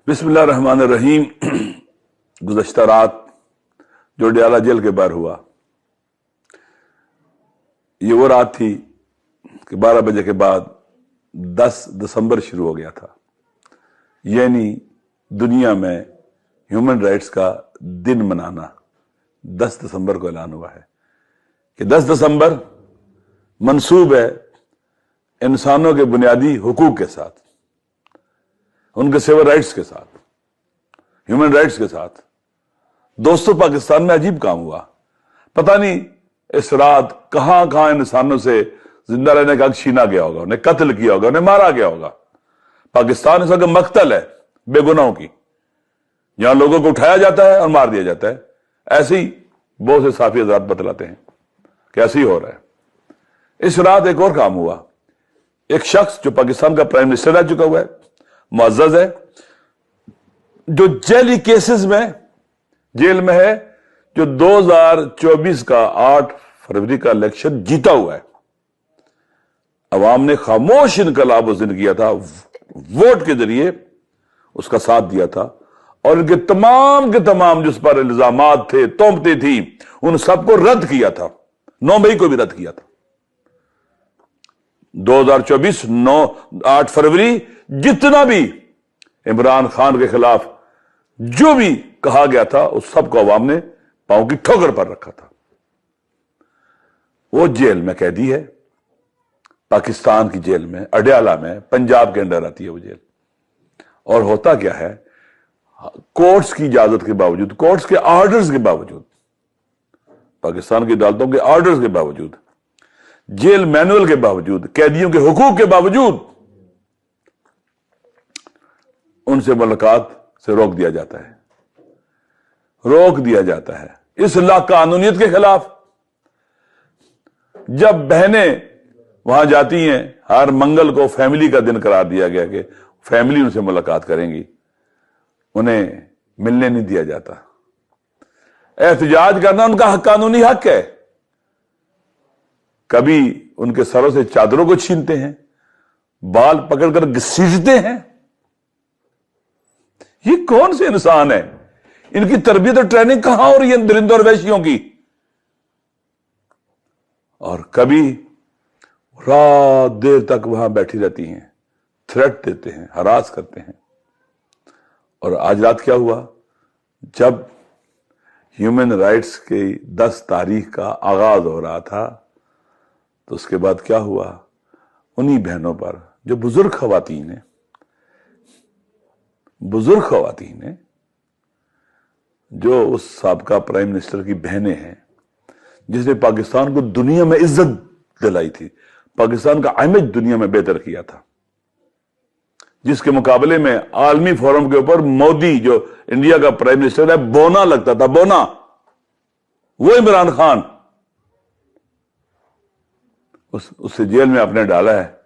बिस्मिल्लाह रहमान रहीम। गुज़श्ता रात जो डयाला जेल के बाहर हुआ, ये वो रात थी कि 12 बजे के बाद 10 दिसंबर शुरू हो गया था। यानी दुनिया में ह्यूमन राइट्स का दिन मनाना 10 दिसंबर को ऐलान हुआ है कि 10 दिसंबर मंसूब है इंसानों के बुनियादी हुकूक के साथ, उनके सिविल राइट्स के साथ, ह्यूमन राइट्स के साथ। दोस्तों, पाकिस्तान में अजीब काम हुआ। पता नहीं इस रात कहां कहां इंसानों से जिंदा रहने का हक छीना गया होगा, उन्हें कत्ल किया होगा, उन्हें मारा गया होगा। पाकिस्तान इस वक्त मक्तल है बेगुनाहों की, जहां लोगों को उठाया जाता है और मार दिया जाता है। ऐसे ही बहुत से साफी हज़रात बतलाते हैं कि ऐसे ही हो रहा है। इस रात एक और काम हुआ। एक शख्स जो पाकिस्तान का प्राइम मिनिस्टर रह चुका हुआ है, मुअज़्ज़ज़ है, जो जेली केसेस में जेल में है, जो 2024 का 8 फरवरी का इलेक्शन जीता हुआ है। अवाम ने खामोश इनकलाब उस दिन किया था, वोट के जरिए उसका साथ दिया था, और इनके तमाम के तमाम जिस पर इल्जामात थे, तोहमतें थी, उन सबको रद्द किया था। 9 मई को भी रद्द किया था। 2024 8 फरवरी जितना भी इमरान खान के खिलाफ जो भी कहा गया था, उस सबको अवाम ने पांव की ठोकर पर रखा था। वो जेल में कैदी है, पाकिस्तान की जेल में, अडयाला में, पंजाब के अंदर आती है वो जेल। और होता क्या है, कोर्ट्स की इजाजत के बावजूद, कोर्ट्स के ऑर्डर्स के बावजूद, पाकिस्तान की अदालतों के ऑर्डर्स के बावजूद, जेल मैनुअल के बावजूद, कैदियों के हुकूक के बावजूद, उनसे मुलाकात से रोक दिया जाता है, रोक दिया जाता है इस लाकानूनियत के खिलाफ। जब बहनें वहां जाती हैं, हर मंगल को फैमिली का दिन करार दिया गया कि फैमिली उनसे मुलाकात करेंगी, उन्हें मिलने नहीं दिया जाता। एहतजाज करना उनका कानूनी हक है। कभी उनके सरों से चादरों को छीनते हैं, बाल पकड़कर घसीटते हैं। ये कौन से इंसान है? इनकी तरबियत और ट्रेनिंग कहां हो रही है दरिंदों और वैश्यों की? और कभी रात देर तक वहां बैठी रहती हैं, थ्रेट देते हैं, हरास करते हैं। और आज रात क्या हुआ? जब ह्यूमन राइट्स की 10 तारीख का आगाज हो रहा था, तो उसके बाद क्या हुआ? उन्हीं बहनों पर जो बुजुर्ग खवातीन हैं, जो उस साबका प्राइम मिनिस्टर की बहनें हैं, जिसने पाकिस्तान को दुनिया में इज्जत दिलाई थी, पाकिस्तान का इमेज दुनिया में बेहतर किया था, जिसके मुकाबले में आलमी फोरम के ऊपर मोदी जो इंडिया का प्राइम मिनिस्टर है, बोना लगता था, बोना। वो इमरान खान उससे जेल में आपने डाला है,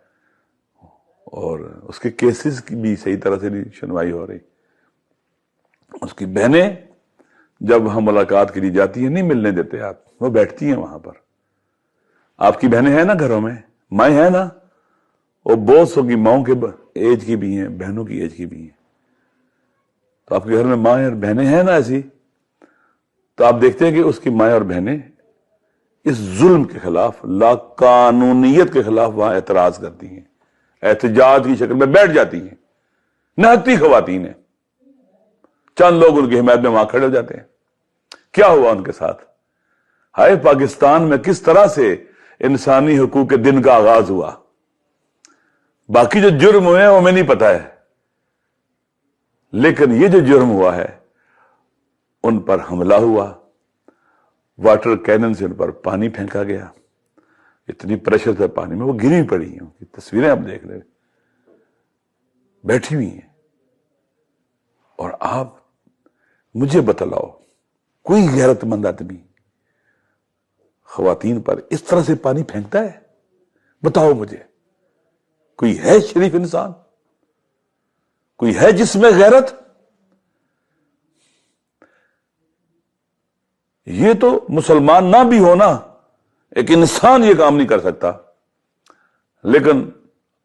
और उसके केसेस की भी सही तरह से नहीं सुनवाई हो रही। उसकी बहनें जब वहां मुलाकात के लिए जाती है, नहीं मिलने देते आप, वो बैठती हैं वहां पर। आपकी बहनें हैं ना घरों में, माएँ हैं ना, वो बहुत सौ की माओं के एज की भी हैं, बहनों की एज की भी हैं। तो आपके घर में माएँ और बहनें हैं ना ऐसी, तो आप देखते हैं कि उसकी माएँ और बहनें इस जुल्म के खिलाफ, लाकानूनियत के खिलाफ वहां एतराज करती हैं, एहतजाज की शक्ल में बैठ जाती हैं। नहती खवातीन है, चंद लोग उनकी हिमायत में वहां खड़े हो जाते हैं। क्या हुआ उनके साथ? हाय, पाकिस्तान में किस तरह से इंसानी हुकूक के दिन का आगाज हुआ। बाकी जो जुर्म हुए हैं वो हमें नहीं पता है, लेकिन ये जो जुर्म हुआ है, उन पर हमला हुआ, वाटर कैनन से उन पर पानी फेंका गया, इतनी प्रेशर था पानी में, वो गिरी पड़ी हैं। उनकी तस्वीरें आप देख रहे, बैठी हुई हैं। और आप मुझे बतलाओ, कोई गैरतमंद आदमी खवातीन पर इस तरह से पानी फेंकता है? बताओ मुझे, कोई है शरीफ इंसान? कोई है जिसमें गैरत? ये तो मुसलमान ना भी होना, एक इंसान ये काम नहीं कर सकता। लेकिन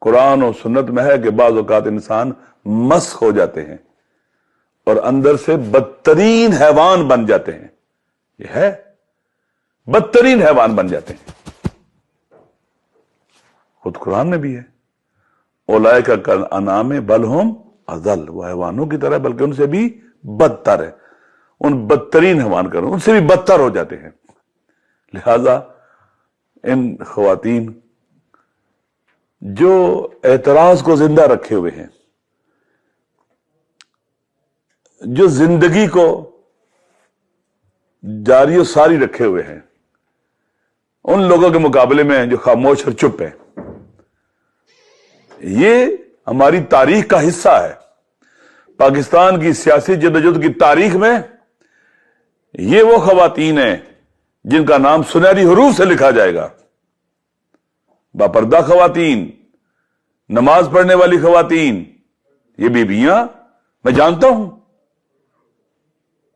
कुरान और सुन्नत में है कि बाज़ औक़ात इंसान मस्त हो जाते हैं, اور اندر سے بدترین حیوان بن جاتے ہیں. یہ ہے بدترین حیوان بن جاتے ہیں. خود قرآن میں بھی ہے اولئک کالانعام بل ہم اضل، وہ حیوانوں کی طرح بلکہ ان سے بھی بدتر ہے. ان بدترین حیوان کرو ان سے بھی بدتر ہو جاتے ہیں. لہذا ان خواتین جو اعتراض کو زندہ رکھے ہوئے ہیں، جو زندگی کو جاری و ساری رکھے ہوئے ہیں، ان لوگوں کے مقابلے میں جو خاموش اور چپ ہیں، یہ ہماری تاریخ کا حصہ ہے. پاکستان کی سیاسی جدوجہد کی تاریخ میں یہ وہ خواتین ہیں جن کا نام سنہری حروف سے لکھا جائے گا. باپردہ خواتین، نماز پڑھنے والی خواتین، یہ بیویاں میں جانتا ہوں،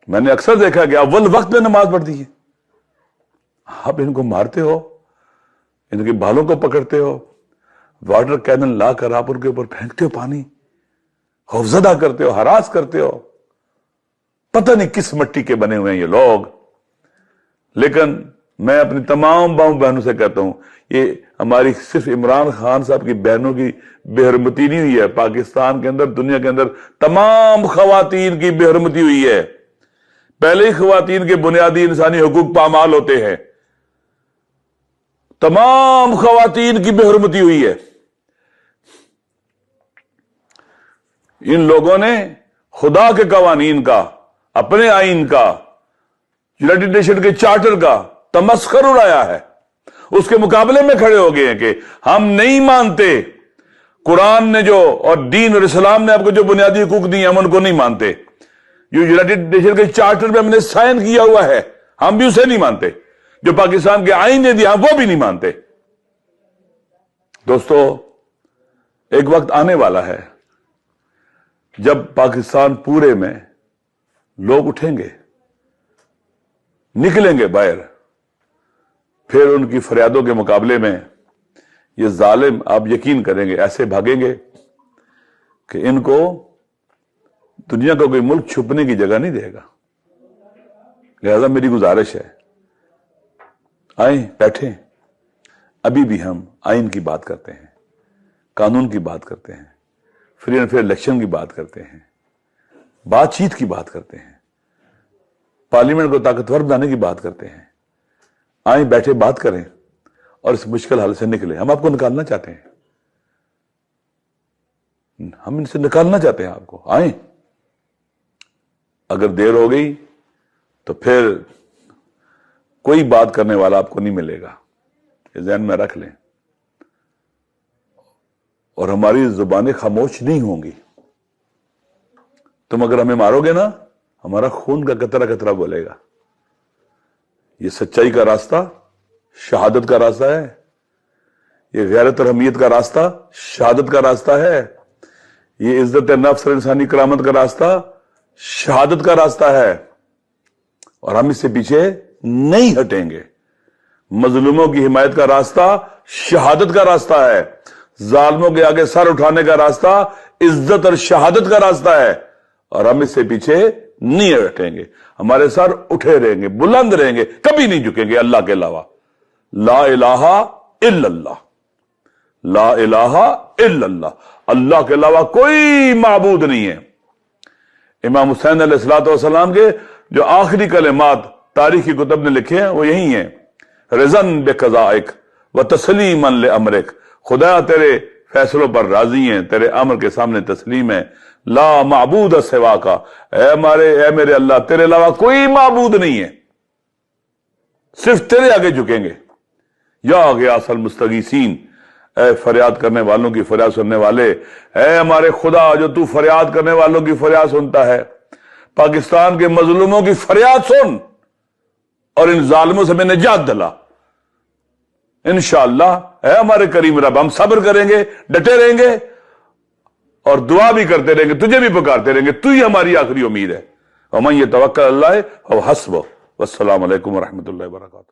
میں نے اکثر دیکھا کہ اول وقت میں نماز پڑھتی ہے. آپ ان کو مارتے ہو، ان کے بالوں کو پکڑتے ہو، واٹر کینن لا کر آپ ان کے اوپر پھینکتے ہو، پانی خوفزدہ کرتے ہو، ہراس کرتے ہو. پتہ نہیں کس مٹی کے بنے ہوئے ہیں یہ لوگ. لیکن میں اپنی تمام باؤں بہنوں سے کہتا ہوں، یہ ہماری صرف عمران خان صاحب کی بہنوں کی بے حرمتی نہیں ہوئی ہے. پاکستان کے اندر، دنیا کے اندر تمام خواتین کی بے حرمتی ہوئی ہے. پہلے ہی خواتین کے بنیادی انسانی حقوق پامال ہوتے ہیں. تمام خواتین کی بے حرمتی ہوئی ہے. ان لوگوں نے خدا کے قوانین کا، اپنے آئین کا، یونائٹڈ نیشن کے چارٹر کا تمسخر اڑایا ہے. اس کے مقابلے میں کھڑے ہو گئے ہیں کہ ہم نہیں مانتے قرآن نے جو اور دین اور اسلام نے آپ کو جو بنیادی حقوق دی ہیں ہم ان کو نہیں مانتے. جو یونائٹڈ نیشن کے چارٹر میں ہم نے سائن کیا ہوا ہے ہم بھی اسے نہیں مانتے. جو پاکستان کے آئین نے دیا وہ بھی نہیں مانتے. دوستو، ایک وقت آنے والا ہے جب پاکستان پورے میں لوگ اٹھیں گے، نکلیں گے باہر. پھر ان کی فریادوں کے مقابلے میں یہ ظالم، آپ یقین کریں گے، ایسے بھاگیں گے کہ ان کو دنیا کا کوئی ملک چھپنے کی جگہ نہیں دے گا. لہذا میری گزارش ہے، آئیں بیٹھیں. ابھی بھی ہم آئین کی بات کرتے ہیں، قانون کی بات کرتے ہیں، فری اینڈ فیئر الیکشن کی بات کرتے ہیں، بات چیت کی بات کرتے ہیں، پارلیمنٹ کو طاقتور بنانے کی بات کرتے ہیں. آئیں بیٹھے بات کریں اور اس مشکل حال سے نکلیں. ہم آپ کو نکالنا چاہتے ہیں، ہم ان سے نکالنا چاہتے ہیں آپ کو. آئیں. اگر دیر ہو گئی تو پھر کوئی بات کرنے والا آپ کو نہیں ملے گا، یہ ذہن میں رکھ لیں. اور ہماری زبانیں خاموش نہیں ہوں گی. تم اگر ہمیں مارو گے نا، ہمارا خون کا قطرہ قطرہ بولے گا. یہ سچائی کا راستہ شہادت کا راستہ ہے. یہ غیرت اور حمیت کا راستہ شہادت کا راستہ ہے. یہ عزت نفس اور انسانی کرامت کا راستہ شہادت کا راستہ ہے. اور ہم اس سے پیچھے نہیں ہٹیں گے. مظلوموں کی حمایت کا راستہ شہادت کا راستہ ہے. ظالموں کے آگے سر اٹھانے کا راستہ عزت اور شہادت کا راستہ ہے. اور ہم اس سے پیچھے نہیں ہٹیں گے. ہمارے سر اٹھے رہیں گے، بلند رہیں گے، کبھی نہیں جھکیں گے اللہ کے علاوہ. لا الہ الا اللہ، لا الہ الا اللہ. اللہ کے علاوہ کوئی معبود نہیں ہے. امام حسین علیہ الصلوۃ والسلام کے جو آخری کلمات تاریخی کتب نے لکھے ہیں وہ یہی ہیں: رضن بقضائک و تسلیما لامرک. خدا تیرے فیصلوں پر راضی ہیں، تیرے امر کے سامنے تسلیم ہے. لا معبود سوا کا، اے میرے اللہ، تیرے علاوہ کوئی معبود نہیں ہے، صرف تیرے آگے جھکیں گے. یا غیاث المستغیثین، اے فریاد کرنے والوں کی فریاد سننے والے، اے ہمارے خدا جو تو فریاد کرنے والوں کی فریاد سنتا ہے، پاکستان کے مظلوموں کی فریاد سن اور ان ظالموں سے میں نجات دلا. انشاءاللہ اے ہمارے کریم رب، ہم صبر کریں گے، ڈٹے رہیں گے اور دعا بھی کرتے رہیں گے، تجھے بھی پکارتے رہیں گے. تو ہی ہماری آخری امید ہے. ومن یتوکل علی اللہ فہو حسبہ. والسلام علیکم ورحمۃ اللہ وبرکاتہ.